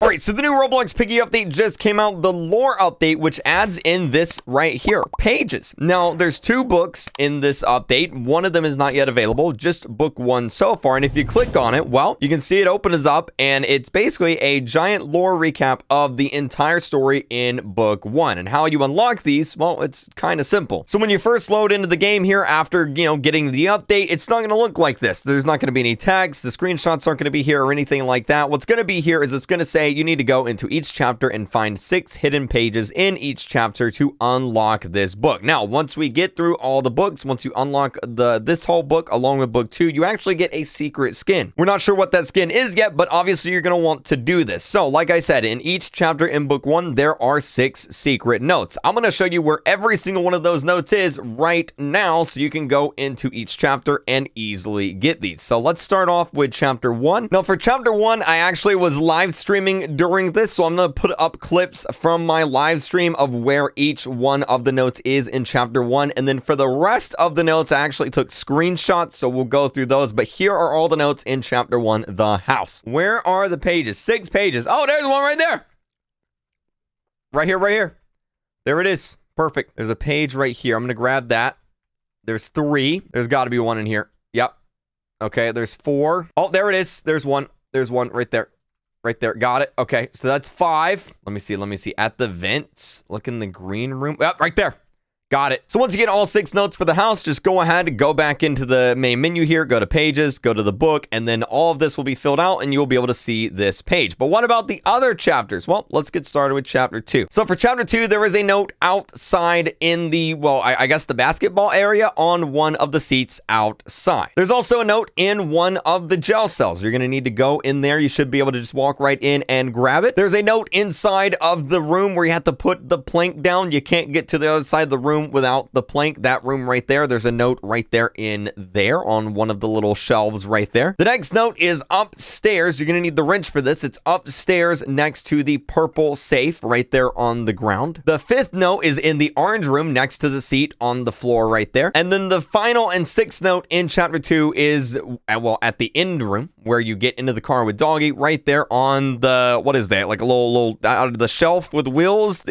Alright, so the new Roblox Piggy update just came out, the lore update, which adds in this right here, pages. Now, there's 2 books in this update. One of them is not yet available, just book 1 so far. And if you click on it, well, you can see it opens up, and it's basically a giant lore recap of the entire story in book 1. And how you unlock these, well, it's kind of simple. So when you first load into the game here after, getting the update, it's not going to look like this. There's not going to be any text, the screenshots aren't going to be here or anything like that. What's going to be here is it's going to say you need to go into each chapter and find 6 hidden pages in each chapter to unlock this book. Now, once we get through all the books, once you unlock this whole book along with book 2, you actually get a secret skin. We're not sure what that skin is yet, but obviously you're going to want to do this. So, like I said, in each chapter in book 1, there are 6 secret notes. I'm going to show you where every single one of those notes is right now so you can go into each chapter and easily get these. So, let's start off with chapter 1. Now, for chapter 1, I actually was live streaming during this, so I'm going to put up clips from my live stream of where each one of the notes is in chapter 1, and then for the rest of the notes, I actually took screenshots, so we'll go through those, but here are all the notes in chapter 1, the house. Where are the pages? 6 pages. Oh, there's one right there. Right here, right here. There it is. Perfect. There's a page right here. I'm going to grab that. There's 3. There's got to be one in here. Yep. Okay, there's 4. Oh, there it is. There's one. There's one right there. Right there. Got it. Okay, so that's 5. Let me see. At the vents. Look in the green room. Oh, right there. Got it. So once you get all 6 notes for the house, just go ahead, go back into the main menu here, go to pages, go to the book, and then all of this will be filled out and you'll be able to see this page. But what about the other chapters? Well, let's get started with chapter 2. So for chapter 2, there is a note outside in the, well, I guess the basketball area on one of the seats outside. There's also a note in one of the jail cells. You're going to need to go in there. You should be able to just walk right in and grab it. There's a note inside of the room where you have to put the plank down. You can't get to the other side of the room without the plank. That room right there, there's a note right there in there on one of the little shelves right there. The next note is upstairs. You're gonna need the wrench for this. It's upstairs next to the purple safe right there on the ground. The 5th note is in the orange room next to the seat on the floor right there. And then the final and 6th note in chapter 2 is, well, at the end room where you get into the car with Doggy right there on the, what is that? Like a little out of the shelf with wheels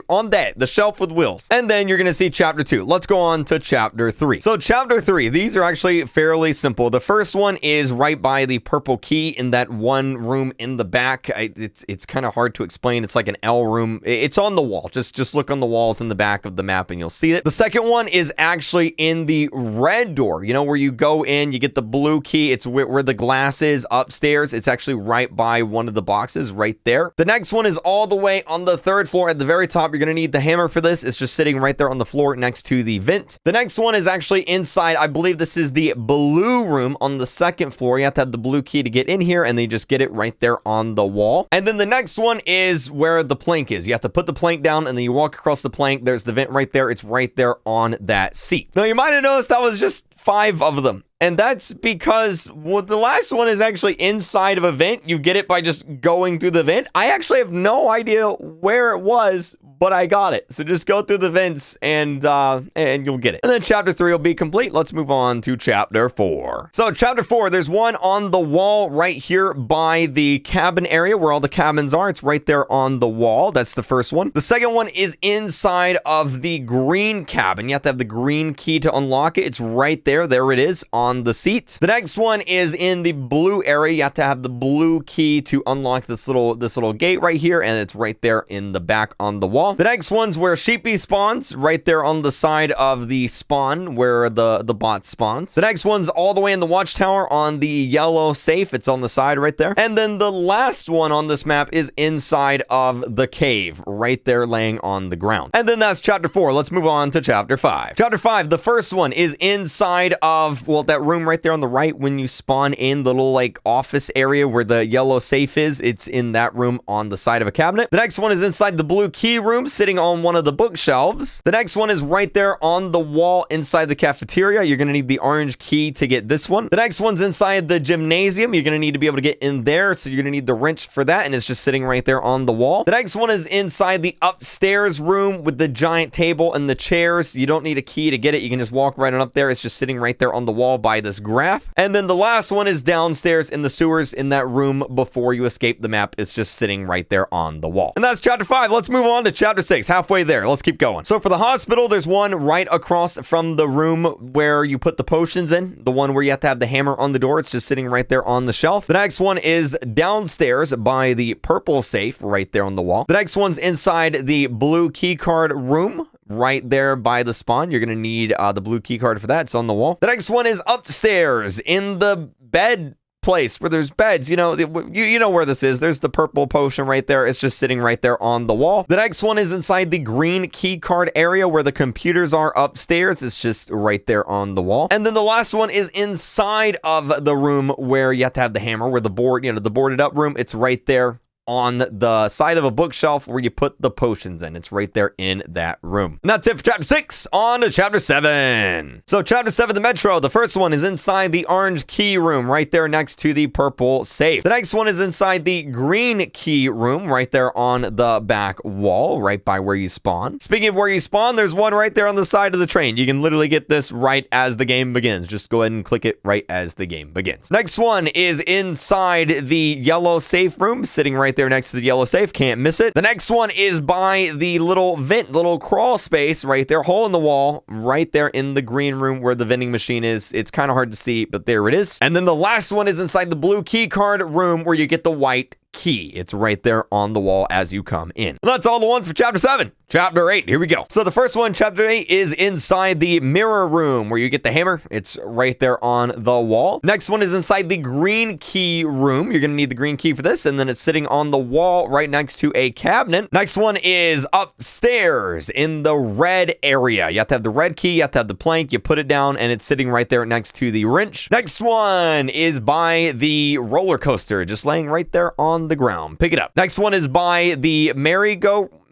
on that, the shelf with wheels. And then you're gonna see chapter 2. Let's go on to chapter 3. So chapter 3, these are actually fairly simple. The first one is right by the purple key in that one room in the back. It's kind of hard to explain. It's like an L room. It's on the wall. Just look on the walls in the back of the map and you'll see it. The second one is actually in the red door, where you go in, you get the blue key. It's where the glass is upstairs. It's actually right by one of the boxes right there. The next one is all the way on the 3rd floor at the very top. You're going to need the hammer for this. It's just sitting right there on the floor next to the vent. The next one is actually inside. I believe this is the blue room on the 2nd floor. You have to have the blue key to get in here, and then you just get it right there on the wall. And then the next one is where the plank is. You have to put the plank down, and then you walk across the plank. There's the vent right there. It's right there on that seat. Now, you might have noticed that was just 5 of them. And that's because the last one is actually inside of a vent. You get it by just going through the vent. I actually have no idea where it was, but I got it. So just go through the vents and you'll get it. And then chapter 3 will be complete. Let's move on to chapter 4. So chapter 4, there's one on the wall right here by the cabin area where all the cabins are. It's right there on the wall. That's the first one. The second one is inside of the green cabin. You have to have the green key to unlock it. It's right there. There it is on the seat. The next one is in the blue area. You have to have the blue key to unlock this little gate right here, and it's right there in the back on the wall. The next one's where Sheepy spawns, right there on the side of the spawn where the bot spawns. The next one's all the way in the watchtower on the yellow safe. It's on the side right there. And then the last one on this map is inside of the cave, right there laying on the ground. And then that's chapter 4. Let's move on to chapter 5. Chapter 5, the first one is inside of, well, that room right there on the right when you spawn in the little like office area where the yellow safe is. It's in that room on the side of a cabinet. The next one is inside the blue key room. room sitting on one of the bookshelves. The next one is right there on the wall inside the cafeteria. You're going to need the orange key to get this one. The next one's inside the gymnasium. You're going to need to be able to get in there, so you're going to need the wrench for that, and it's just sitting right there on the wall. The next one is inside the upstairs room with the giant table and the chairs. You don't need a key to get it. You can just walk right on up there. It's just sitting right there on the wall by this graph. And then the last one is downstairs in the sewers in that room before you escape the map. It's just sitting right there on the wall. And that's chapter 5. Let's move on to chapter 6. Halfway there. Let's keep going. So for the hospital, there's one right across from the room where you put the potions in. The one where you have to have the hammer on the door. It's just sitting right there on the shelf. The next one is downstairs by the purple safe right there on the wall. The next one's inside the blue key card room right there by the spawn. You're going to need the blue key card for that. It's on the wall. The next one is upstairs in the bed place where there's beds. You know where this is. There's the purple potion right there. It's just sitting right there on the wall. The next one is inside the green key card area where the computers are upstairs. It's just right there on the wall. And then the last one is inside of the room where you have to have the hammer, where the board, the boarded up room. It's right there on the side of a bookshelf where you put the potions in. It's right there in that room. And that's it for chapter 6. On to chapter 7. So chapter 7, the metro. The first one is inside the orange key room right there next to the purple safe. The next one is inside the green key room right there on the back wall, right by where you spawn. Speaking of where you spawn, there's one right there on the side of the train. You can literally get this right as the game begins. Just go ahead and click it right as the game begins. Next one is inside the yellow safe room, sitting right there next to the yellow safe. Can't miss it. The next one is by the little vent, little crawl space right there, hole in the wall, right there in the green room where the vending machine is. It's kind of hard to see, but there it is. And then the last one is inside the blue key card room where you get the white key. It's right there on the wall as you come in. And that's all the ones for chapter 7. Chapter 8, here we go. So the first one, chapter 8, is inside the mirror room where you get the hammer. It's right there on the wall. Next one is inside the green key room. You're going to need the green key for this, and then it's sitting on the wall right next to a cabinet. Next one is upstairs in the red area. You have to have the red key, you have to have the plank, you put it down, and it's sitting right there next to the wrench. Next one is by the roller coaster, just laying right there on the ground. Pick it up. Next one is by the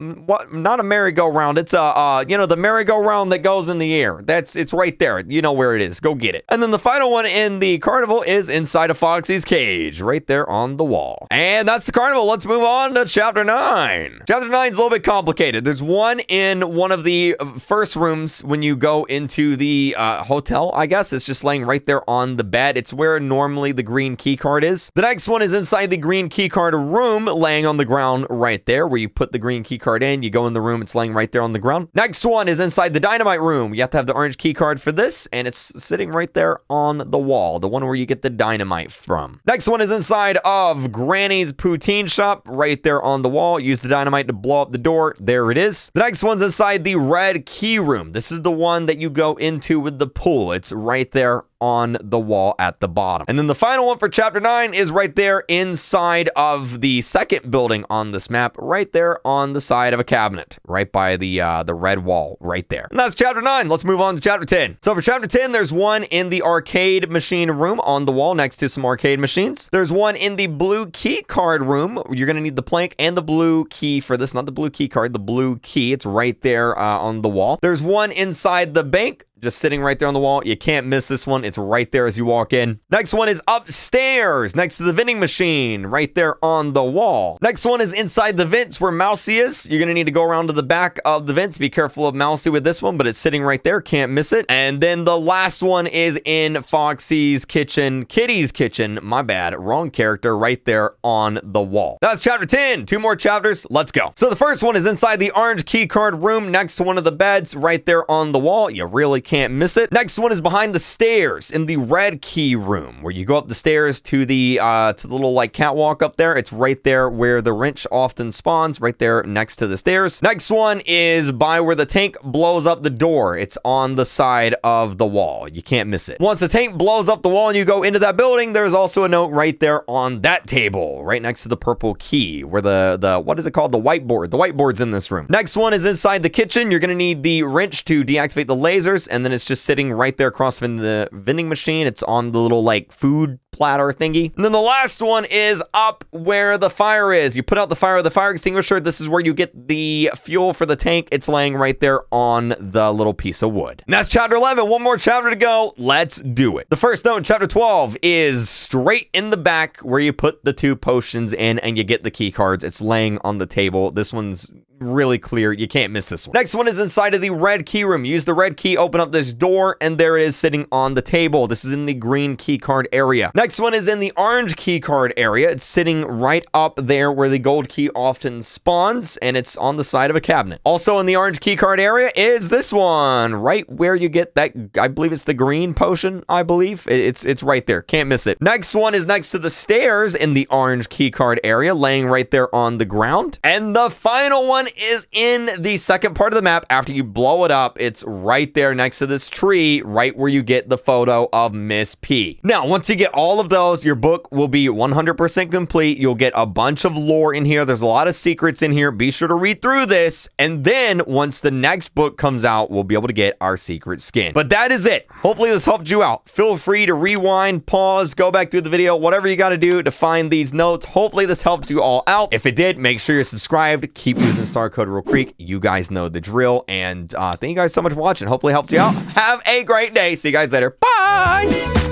not a merry-go-round. It's the merry-go-round that goes in the air. It's right there. You know where it is. Go get it. And then the final one in the carnival is inside of Foxy's cage, right there on the wall. And that's the carnival. Let's move on to chapter 9. Chapter 9 is a little bit complicated. There's one in one of the first rooms when you go into the hotel, I guess. It's just laying right there on the bed. It's where normally the green key card is. The next one is inside the green key card room, laying on the ground right there where you put the green key card in. You go in the room, it's laying right there on the ground. Next one is inside the dynamite room. You have to have the orange key card for this, and it's sitting right there on the wall, the one where you get the dynamite from. Next one is inside of Granny's poutine shop, right there on the wall. Use the dynamite to blow up the door. There it is. The next one's inside the red key room. This is the one that you go into with the pool. It's right there on the wall at the bottom. And then the final one for chapter 9 is right there inside of the second building on this map, right there on the side of a cabinet, right by the red wall right there. And that's chapter 9. Let's move on to chapter 10. So for chapter 10, there's one in the arcade machine room on the wall next to some arcade machines. There's one in the blue key card room. You're going to need the plank and the blue key for this, not the blue key card, the blue key. It's right there on the wall. There's one inside the bank, just sitting right there on the wall. You can't miss this one. It's right there as you walk in. Next one is upstairs next to the vending machine, right there on the wall. Next one is inside the vents where Mousy is. You're going to need to go around to the back of the vents. Be careful of Mousy with this one, but it's sitting right there. Can't miss it. And then the last one is in Foxy's kitchen, Kitty's kitchen. My bad. Wrong character, right there on the wall. That's chapter 10. 2 more chapters. Let's go. So the first one is inside the orange key card room next to one of the beds, right there on the wall. You really can't miss it. Next one is behind the stairs in the red key room where you go up the stairs to the little like catwalk up there. It's right there where the wrench often spawns, right there next to the stairs. Next one is by where the tank blows up the door. It's on the side of the wall. You can't miss it. Once the tank blows up the wall and you go into that building, there's also a note right there on that table, right next to the purple key where the what is it called? The whiteboard. The whiteboard's in this room. Next one is inside the kitchen. You're going to need the wrench to deactivate the lasers, and then it's just sitting right there across from the vending machine. It's on the little like food platter thingy. And then the last one is up where the fire is. You put out the fire with the fire extinguisher. This is where you get the fuel for the tank. It's laying right there on the little piece of wood. And that's chapter 11. One more chapter to go. Let's do it. The first note in chapter 12 is straight in the back where you put the 2 potions in and you get the key cards. It's laying on the table. This one's really clear. You can't miss this one. Next one is inside of the red key room. Use the red key, open up this door, and there it is sitting on the table. This is in the green key card area. Next one is in the orange key card area. It's sitting right up there where the gold key often spawns, and it's on the side of a cabinet. Also in the orange key card area is this one, right where you get that, I believe it's the green potion, I believe. It's right there. Can't miss it. Next one is next to the stairs in the orange key card area, laying right there on the ground. And the final one is in the second part of the map. After you blow it up, it's right there next to this tree, right where you get the photo of Miss P. Now, once you get all of those, your book will be 100% complete. You'll get a bunch of lore in here. There's a lot of secrets in here. Be sure to read through this. And then once the next book comes out, we'll be able to get our secret skin. But that is it. Hopefully this helped you out. Feel free to rewind, pause, go back through the video, whatever you got to do to find these notes. Hopefully this helped you all out. If it did, make sure you're subscribed. Keep using star code Creek. You guys know the drill, and thank you guys so much for watching. Hopefully it helps you out. Have a great day. See you guys later. Bye.